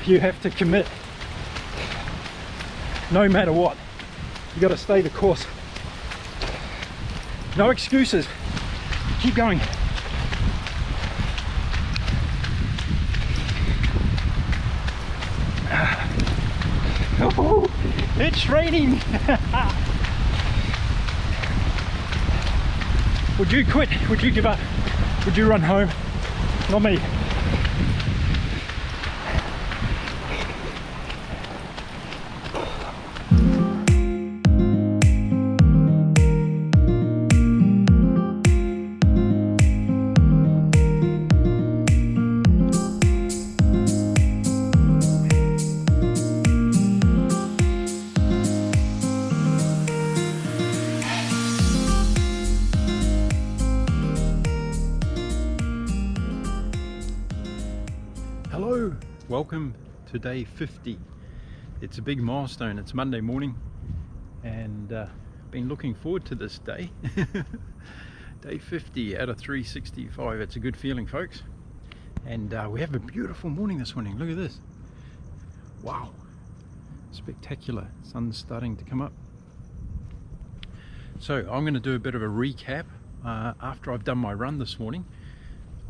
you have to commit no matter what. You got to stay the course. No excuses. Keep going. Oh, it's raining. Would you quit? Would you give up? Would you run home? Not me. Hello, welcome to day 50. It's a big milestone. It's Monday morning and been looking forward to this day. Day 50 out of 365. It's a good feeling, folks, and we have a beautiful morning this morning. Look at this. Wow, spectacular. Sun's starting to come up. So I'm going to do a bit of a recap after I've done my run this morning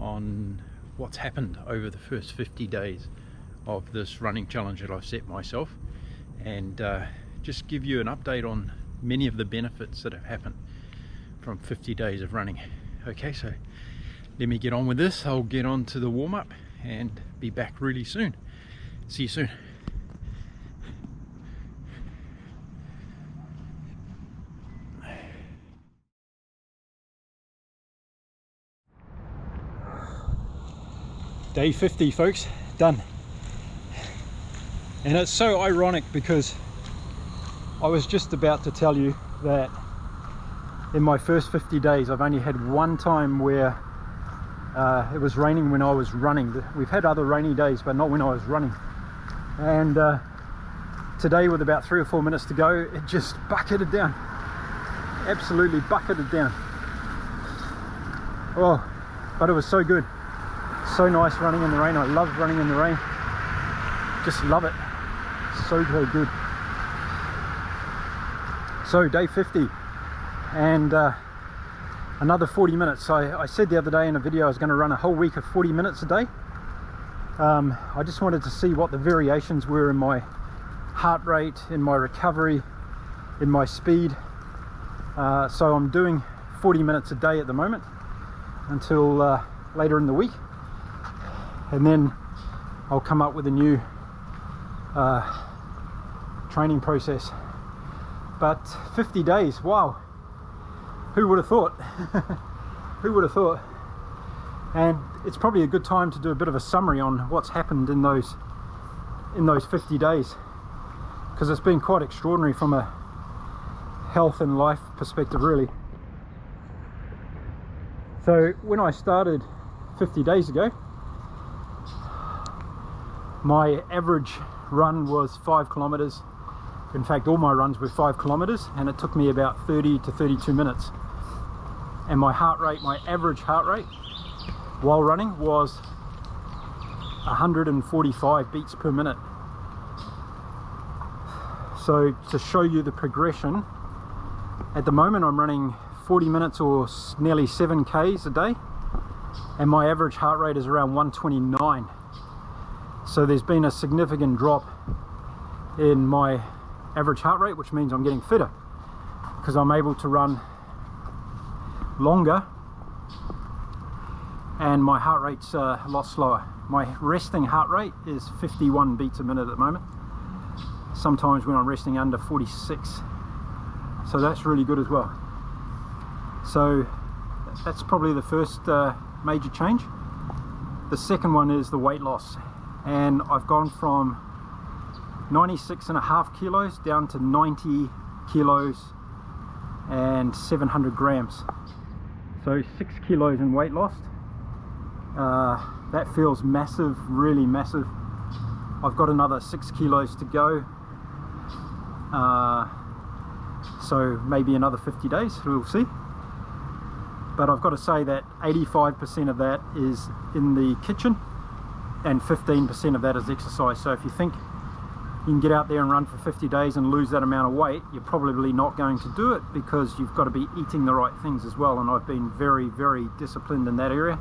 on what's happened over the first 50 days of this running challenge that I've set myself, and just give you an update on many of the benefits that have happened from 50 days of running. Okay, so let me get on with this. I'll get on to the warm-up and be back really soon. See you soon. Day 50, folks, done. And it's so ironic because I was just about to tell you that in my first 50 days I've only had one time where it was raining when I was running. We've had other rainy days, but not when I was running. And today, with about 3 or 4 minutes to go, it just bucketed down. Absolutely bucketed down. Oh, but it was so good. So nice running in the rain. I love running in the rain. Just love it. So good. So day 50 and another 40 minutes. I said the other day in a video I was going to run a whole week of 40 minutes a day. I just wanted to see what the variations were in my heart rate, in my recovery, in my speed. So I'm doing 40 minutes a day at the moment until later in the week. And then I'll come up with a new training process. But 50 days, wow, who would have thought? Who would have thought? And it's probably a good time to do a bit of a summary on what's happened in those 50 days, because it's been quite extraordinary from a health and life perspective, really. So when I started 50 days ago, my average run was 5 kilometers. In fact, all my runs were 5 kilometers, and it took me about 30 to 32 minutes. And my heart rate, my average heart rate while running was 145 beats per minute. So to show you the progression, at the moment I'm running 40 minutes or nearly 7 Ks a day, and my average heart rate is around 129. So there's been a significant drop in my average heart rate, which means I'm getting fitter because I'm able to run longer and my heart rate's a lot slower. My resting heart rate is 51 beats a minute at the moment. Sometimes when I'm resting under 46. So that's really good as well. So that's probably the first major change. The second one is the weight loss. And I've gone from 96.5 kilos down to 90 kilos and 700 grams. So 6 kilos in weight loss. That feels massive, really massive. I've got another 6 kilos to go. So maybe another 50 days, we'll see. But I've got to say that 85% of that is in the kitchen, and 15% of that is exercise. So if you think you can get out there and run for 50 days and lose that amount of weight, you're probably not going to do it, because you've got to be eating the right things as well. And I've been very, very disciplined in that area.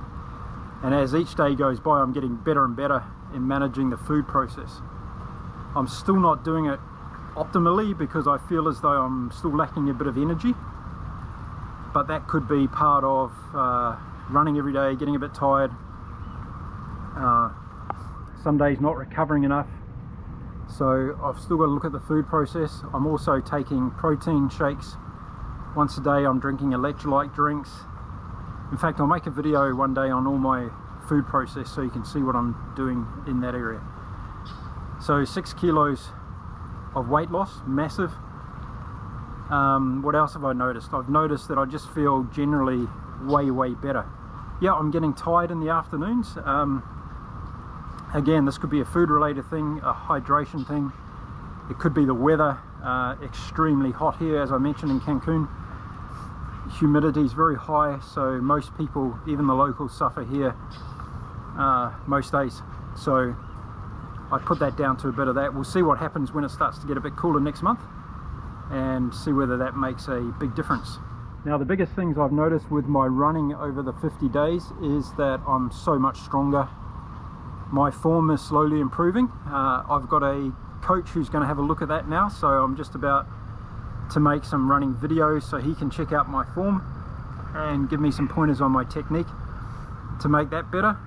And as each day goes by, I'm getting better and better in managing the food process. I'm still not doing it optimally because I feel as though I'm still lacking a bit of energy. But that could be part of running every day, getting a bit tired, some days not recovering enough. So I've still got to look at the food process. I'm also taking protein shakes once a day. I'm drinking electrolyte drinks. In fact, I'll make a video one day on all my food process so you can see what I'm doing in that area. So 6 kilos of weight loss, massive. What else have I noticed? I've noticed that I just feel generally way better. Yeah, I'm getting tired in the afternoons. Again, this could be a food related thing, a hydration thing. It could be the weather, extremely hot here, as I mentioned, in Cancun. Humidity is very high, so most people, even the locals, suffer here most days. So I put that down to a bit of that. We'll see what happens when it starts to get a bit cooler next month, and see whether that makes a big difference. Now, the biggest things I've noticed with my running over the 50 days is that I'm so much stronger. My form is slowly improving. I've got a coach who's going to have a look at that now, so I'm just about to make some running videos so he can check out my form and give me some pointers on my technique to make that better.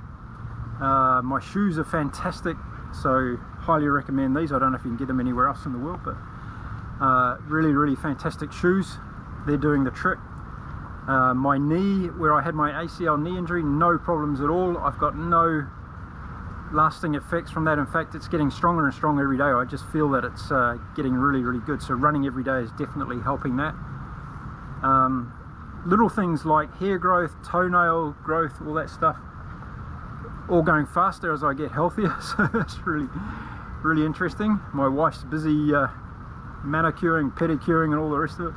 My shoes are fantastic, so highly recommend these. I don't know if you can get them anywhere else in the world, but really fantastic shoes. They're doing the trick. My knee, where I had my ACL knee injury, no problems at all. I've got no lasting effects from that. In fact, it's getting stronger and stronger every day. I just feel that it's getting really good. So running every day is definitely helping that. Little things like hair growth, toenail growth, all that stuff, all going faster as I get healthier. So that's really interesting. My wife's busy manicuring, pedicuring and all the rest of it.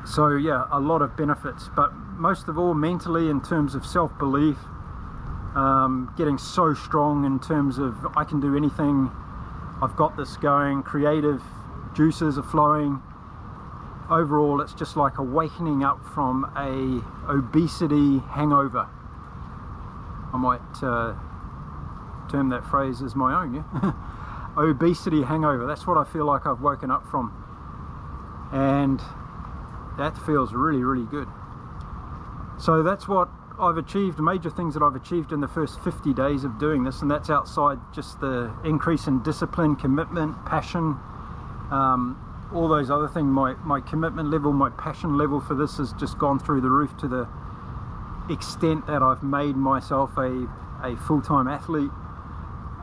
So yeah, a lot of benefits, but most of all mentally, in terms of self-belief, getting so strong in terms of I can do anything, I've got this going, creative juices are flowing. Overall, it's just like awakening up from a obesity hangover. I might term that phrase as my own, yeah? Obesity hangover, that's what I feel like I've woken up from, and that feels really good. So that's what I've achieved, major things that I've achieved in the first 50 days of doing this, and that's outside just the increase in discipline, commitment, passion, all those other things. My commitment level, my passion level for this has just gone through the roof, to the extent that I've made myself a full-time athlete.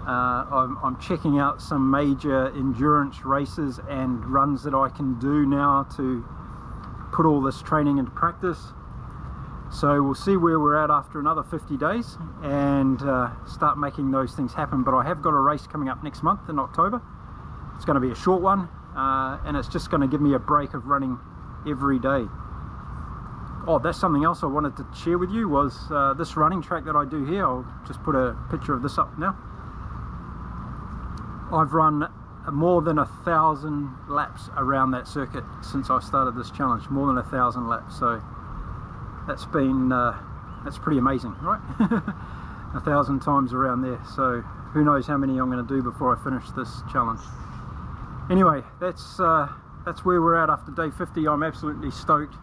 I'm checking out some major endurance races and runs that I can do now to put all this training into practice. So we'll see where we're at after another 50 days and start making those things happen. But I have got a race coming up next month in October. It's going to be a short one, and it's just going to give me a break of running every day. Oh, that's something else I wanted to share with you, was this running track that I do here. I'll just put a picture of this up now. I've run more than 1,000 laps around that circuit since I started this challenge. More than 1,000 laps. So that's been that's pretty amazing, right? 1,000 times around there. So who knows how many I'm going to do before I finish this challenge. Anyway, that's where we're at after day 50. I'm absolutely stoked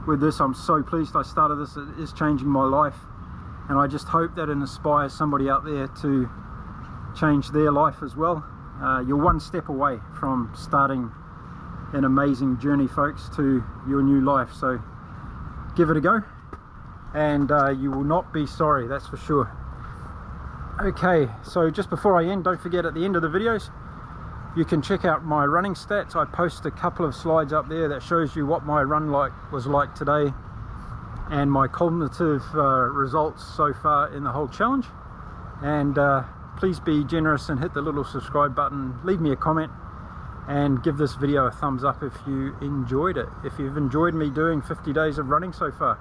with this. I'm so pleased I started this. It is changing my life, and I just hope that it inspires somebody out there to change their life as well. You're one step away from starting an amazing journey, folks, to your new life. So give it a go, and you will not be sorry, that's for sure. Okay, so just before I end, don't forget, at the end of the videos you can check out my running stats. I post a couple of slides up there that shows you what my run was like today, and my cognitive results so far in the whole challenge. And please be generous and hit the little subscribe button, leave me a comment, and give this video a thumbs up if you enjoyed it. If you've enjoyed me doing 50 days of running so far,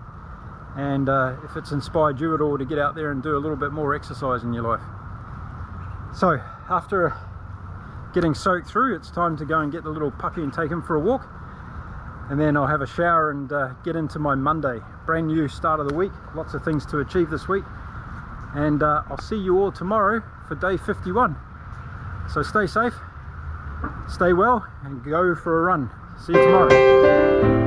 and if it's inspired you at all to get out there and do a little bit more exercise in your life. So after getting soaked through, it's time to go and get the little puppy and take him for a walk, and then I'll have a shower and get into my Monday. Brand new start of the week, lots of things to achieve this week, and I'll see you all tomorrow for day 51. So stay safe, stay well, and go for a run. See you tomorrow.